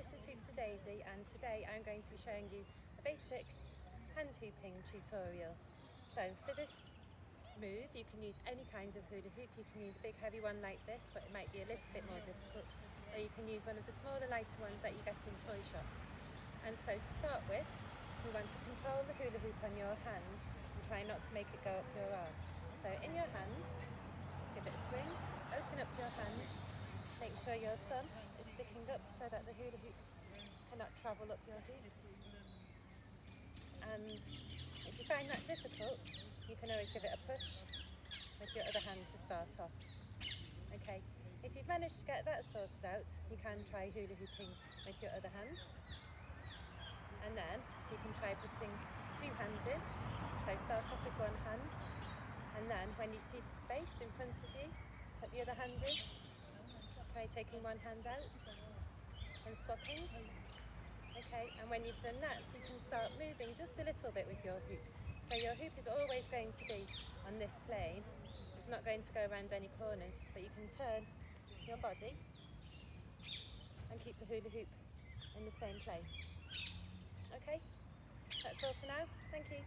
this is Hoops a Daisy, and today I'm going to be showing you a basic hand hooping tutorial. So for this move you can use any kind of hula hoop. You can use a big heavy one like this, but it might be a little bit more difficult, or you can use one of the smaller lighter ones that you get in toy shops. And so to start with, we want to control the hula hoop on your hand and try not to make it go up your arm. So in your hand, just give it a swing, open up your hand. Make sure your thumb is sticking up so that the hula hoop cannot travel up your hoop. And if you find that difficult, you can always give it a push with your other hand to start off. Okay, if you've managed to get that sorted out, you can try hula hooping with your other hand. And then you can try putting two hands in. So start off with one hand, and then when you see the space in front of you, put the other hand in. Try taking one hand out and swapping. Okay, and when you've done that, you can start moving just a little bit with your hoop. So your hoop is always going to be on this plane. It's not going to go around any corners, but you can turn your body and keep the hula hoop in the same place. Okay, that's all for now. Thank you.